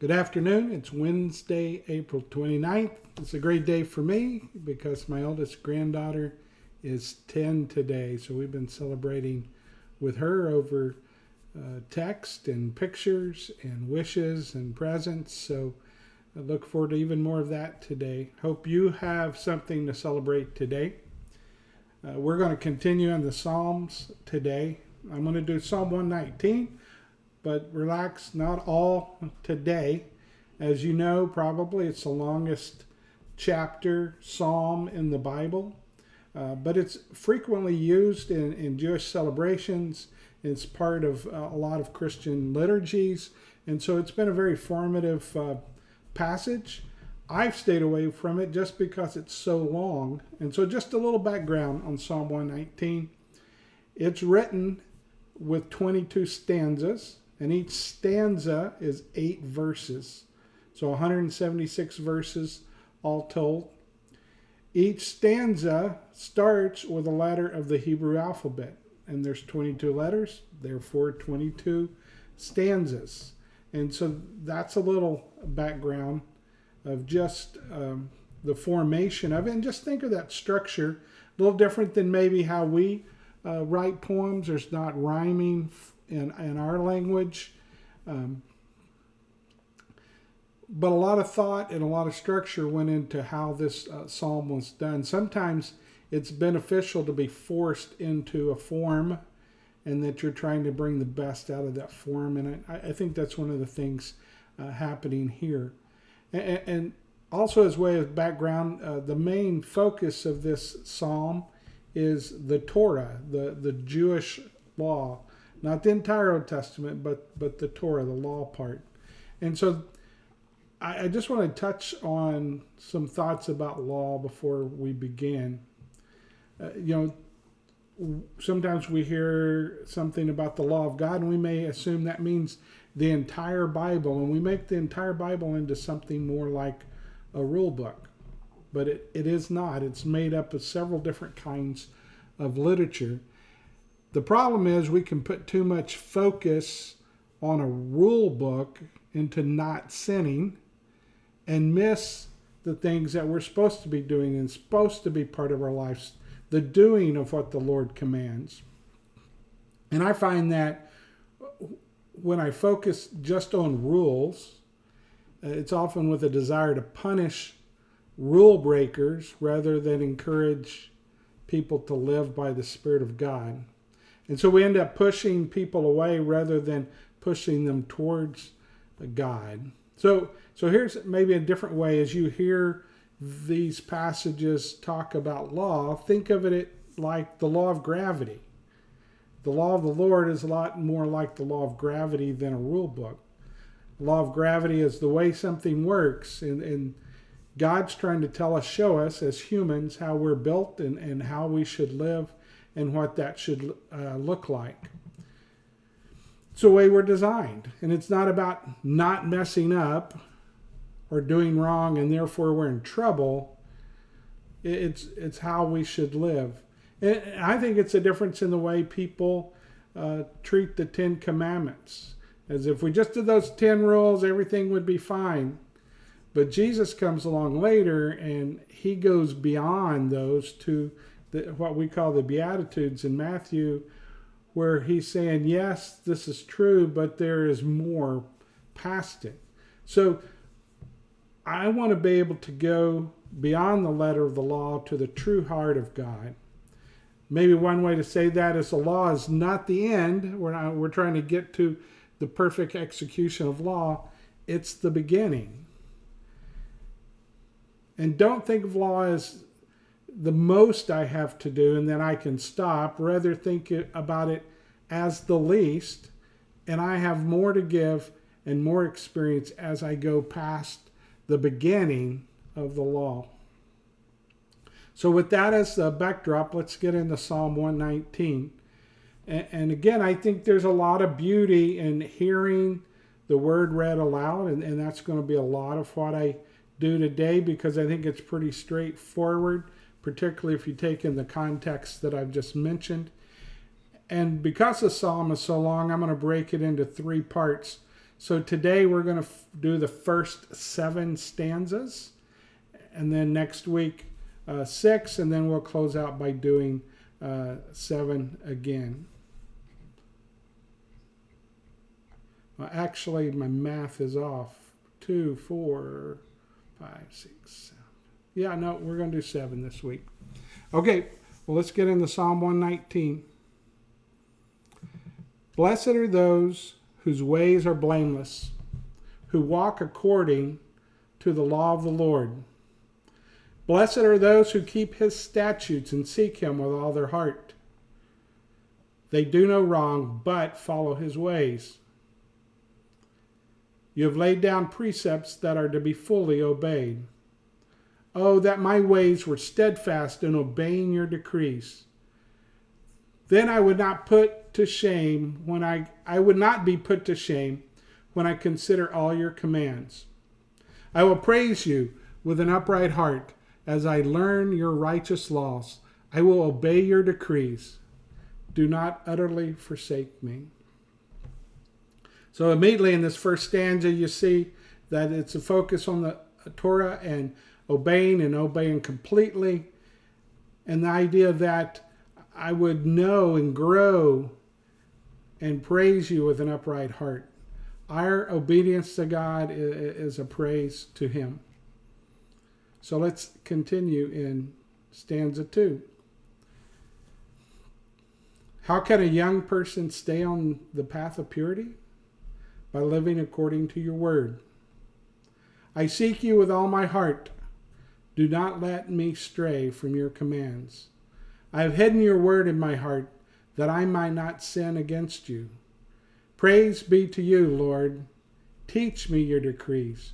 Good afternoon. It's Wednesday, April 29th. It's a great day for me because my oldest granddaughter is 10 today. So we've been celebrating with her over text and pictures and wishes and presents. So I look forward to even more of that today. Hope you have something to celebrate today. We're going to continue on the Psalms today. I'm going to do Psalm 119. But relax, not all today. As you know, probably it's the longest chapter, psalm in the Bible. But it's frequently used in Jewish celebrations. It's part of a lot of Christian liturgies. And so it's been a very formative passage. I've stayed away from it just because it's so long. And so just a little background on Psalm 119. It's written with 22 stanzas. And each stanza is 8 verses. So 176 verses all told. Each stanza starts with a letter of the Hebrew alphabet. And there's 22 letters, therefore 22 stanzas. And so that's a little background of just the formation of it. And just think of that structure, a little different than maybe how we write poems. There's not rhyming in our language, but a lot of thought and a lot of structure went into how this psalm was done. Sometimes it's beneficial to be forced into a form and that you're trying to bring the best out of that form, and I think that's one of the things happening here. And also, as way of background, the main focus of this psalm is the Torah, the Jewish law. Not the entire Old Testament, but the Torah, the law part. And so I just want to touch on some thoughts about law before we begin. Sometimes we hear something about the law of God, and we may assume that means the entire Bible, and we make the entire Bible into something more like a rule book. But it is not. It's made up of several different kinds of literature. The problem is we can put too much focus on a rule book into not sinning and miss the things that we're supposed to be doing and supposed to be part of our lives, the doing of what the Lord commands. And I find that when I focus just on rules, it's often with a desire to punish rule breakers rather than encourage people to live by the Spirit of God. And so we end up pushing people away rather than pushing them towards God. So here's maybe a different way. As you hear these passages talk about law, think of it like the law of gravity. The law of the Lord is a lot more like the law of gravity than a rule book. The law of gravity is the way something works. And God's trying to show us as humans how we're built and how we should live and what that should look like. It's the way we're designed. And it's not about not messing up or doing wrong and therefore we're in trouble. It's how we should live. And I think it's a difference in the way people treat the 10 Commandments. As if we just did those 10 rules, everything would be fine. But Jesus comes along later and he goes beyond those to what we call the Beatitudes in Matthew, where he's saying, yes, this is true, but there is more past it. So I want to be able to go beyond the letter of the law to the true heart of God. Maybe one way to say that is the law is not the end. We're trying to get to the perfect execution of law. It's the beginning. And don't think of law as the most I have to do and then I can stop. Rather think about it as the least, and I have more to give and more experience as I go past the beginning of the law. So with that as the backdrop, let's get into Psalm 119. And again, I think there's a lot of beauty in hearing the word read aloud, and that's going to be a lot of what I do today because I think it's pretty straightforward, particularly if you take in the context that I've just mentioned. And because the psalm is so long, I'm going to break it into 3 parts So today we're going to do the first 7 stanzas, and then next week 6, and then we'll close out by doing 7 again. Well, actually, my math is off. 2, 4, 5, 6, 7. Yeah, no, we're going to do 7 this week. Okay, well, let's get into Psalm 119. Blessed are those whose ways are blameless, who walk according to the law of the Lord. Blessed are those who keep his statutes and seek him with all their heart. They do no wrong, but follow his ways. You have laid down precepts that are to be fully obeyed. Oh, that my ways were steadfast in obeying your decrees. Then I would not put to shame when I would not be put to shame when I consider all your commands. I will praise you with an upright heart as I learn your righteous laws. I will obey your decrees. Do not utterly forsake me. So immediately in this first stanza, you see that it's a focus on the Torah and obeying completely. And the idea that I would know and grow and praise you with an upright heart. Our obedience to God is a praise to him. So let's continue in stanza 2. How can a young person stay on the path of purity? By living according to your word. I seek you with all my heart. Do not let me stray from your commands. I have hidden your word in my heart, that I might not sin against you. Praise be to you, Lord. Teach me your decrees.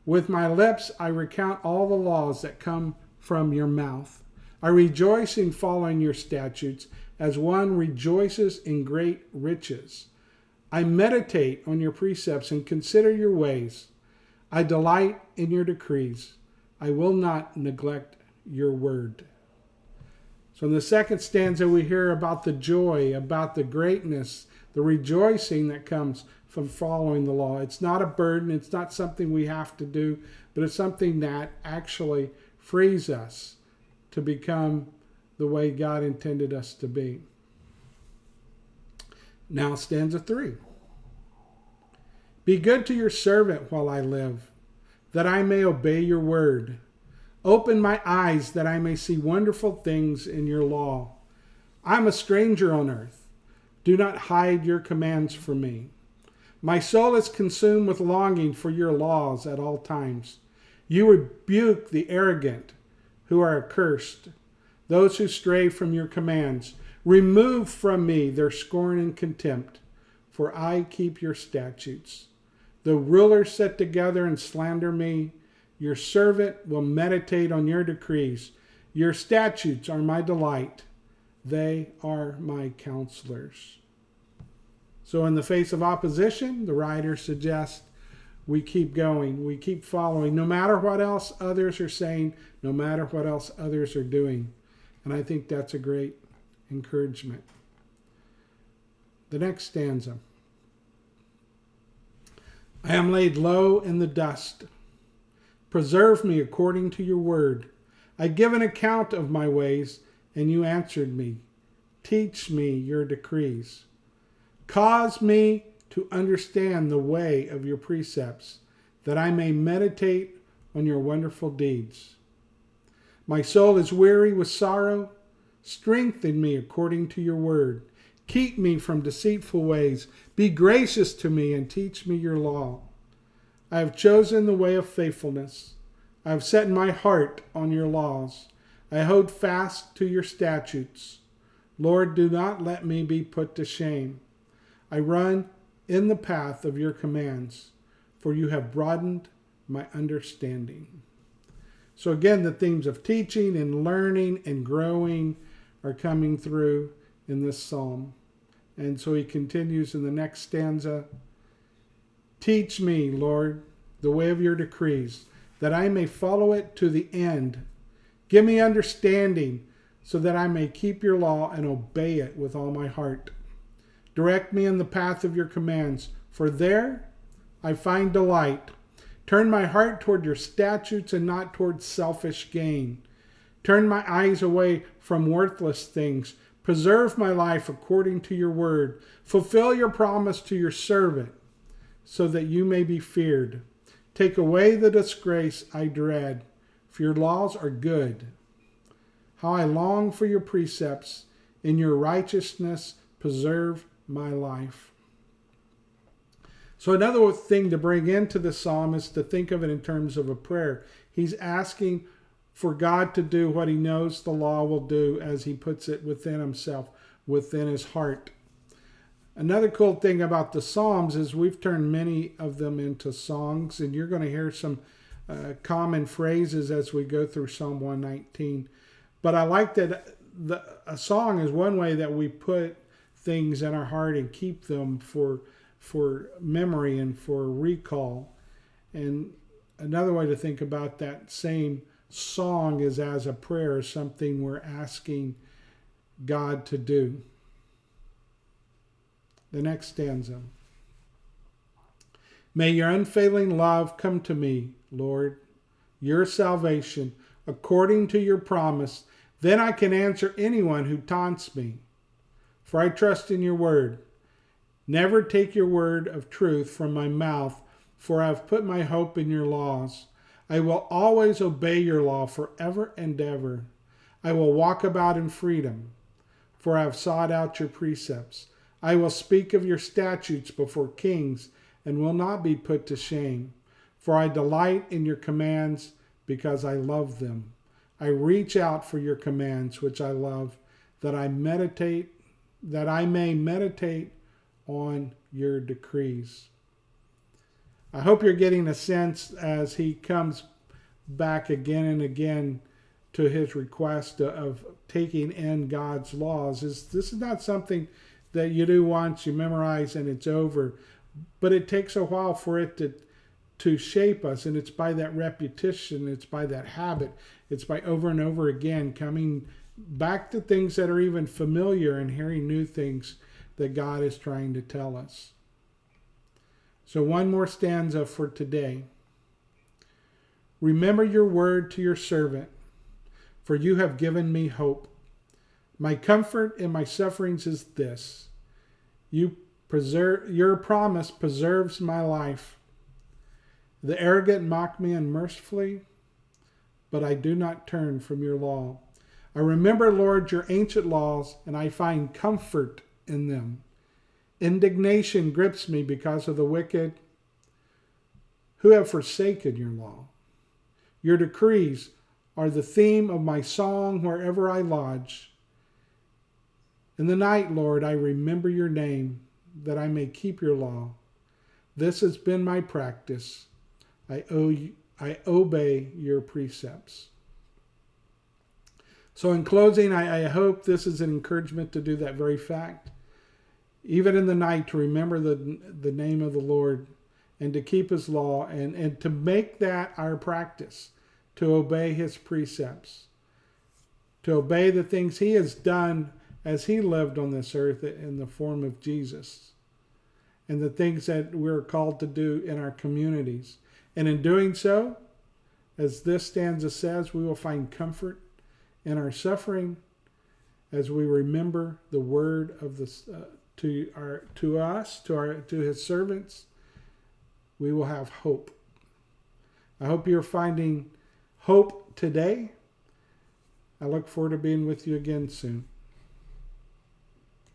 With my lips I recount all the laws that come from your mouth. I rejoice in following your statutes, as one rejoices in great riches. I meditate on your precepts and consider your ways. I delight in your decrees. I will not neglect your word. So in the second stanza, we hear about the joy, about the greatness, the rejoicing that comes from following the law. It's not a burden. It's not something we have to do, but it's something that actually frees us to become the way God intended us to be. Now stanza 3. Be good to your servant while I live, that I may obey your word. Open my eyes that I may see wonderful things in your law. I am a stranger on earth. Do not hide your commands from me. My soul is consumed with longing for your laws at all times. You rebuke the arrogant who are accursed, those who stray from your commands. Remove from me their scorn and contempt, for I keep your statutes. The rulers sit together and slander me. Your servant will meditate on your decrees. Your statutes are my delight. They are my counselors. So in the face of opposition, the writer suggests we keep going, we keep following, no matter what else others are saying, no matter what else others are doing. And I think that's a great encouragement. The next stanza. I am laid low in the dust. Preserve me according to your word. I give an account of my ways, and you answered me. Teach me your decrees. Cause me to understand the way of your precepts, that I may meditate on your wonderful deeds. My soul is weary with sorrow. Strengthen me according to your word. Keep me from deceitful ways. Be gracious to me and teach me your law. I have chosen the way of faithfulness. I have set my heart on your laws. I hold fast to your statutes. Lord, do not let me be put to shame. I run in the path of your commands, for you have broadened my understanding. So again, the themes of teaching and learning and growing are coming through in this psalm. And so he continues in the next stanza. Teach me, Lord, the way of your decrees, that I may follow it to the end. Give me understanding so that I may keep your law and obey it with all my heart. Direct me in the path of your commands, for there I find delight. Turn my heart toward your statutes and not toward selfish gain. Turn my eyes away from worthless things. Preserve my life according to your word. Fulfill your promise to your servant, so that you may be feared. Take away the disgrace I dread, for your laws are good. How I long for your precepts. In your righteousness, preserve my life. So another thing to bring into the psalm is to think of it in terms of a prayer. He's asking for God to do what he knows the law will do, as he puts it within himself, within his heart. Another cool thing about the Psalms is we've turned many of them into songs, and you're going to hear some common phrases as we go through Psalm 119. But I like that a song is one way that we put things in our heart and keep them for memory and for recall. And another way to think about that same song is as a prayer, something we're asking God to do. The next stanza. May your unfailing love come to me, Lord, your salvation, according to your promise. Then I can answer anyone who taunts me, for I trust in your word. Never take your word of truth from my mouth, for I have put my hope in your laws. I will always obey your law forever and ever. I will walk about in freedom, for I have sought out your precepts. I will speak of your statutes before kings and will not be put to shame, for I delight in your commands because I love them. I reach out for your commands, which I love, that I may meditate on your decrees. I hope you're getting a sense as he comes back again and again to his request of taking in God's laws. This is not something that you do once, you memorize, and it's over. But it takes a while for it to shape us, and it's by that repetition, it's by that habit, it's by over and over again coming back to things that are even familiar and hearing new things that God is trying to tell us. So one more stanza for today. Remember your word to your servant, for you have given me hope. My comfort in my sufferings is this: your promise preserves my life. The arrogant mock me unmercifully, but I do not turn from your law. I remember, Lord, your ancient laws, and I find comfort in them. Indignation grips me because of the wicked who have forsaken your law. Your decrees are the theme of my song wherever I lodge. In the night, Lord, I remember your name, that I may keep your law. This has been my practice. I obey your precepts. So in closing, I hope this is an encouragement to do that very fact. Even in the night, to remember the name of the Lord and to keep his law and to make that our practice, to obey his precepts, to obey the things he has done as he lived on this earth in the form of Jesus, and the things that we're called to do in our communities. And in doing so, as this stanza says, we will find comfort in our suffering as we remember the word of to his servants. We will have hope. I hope you're finding hope today. I look forward to being with you again soon.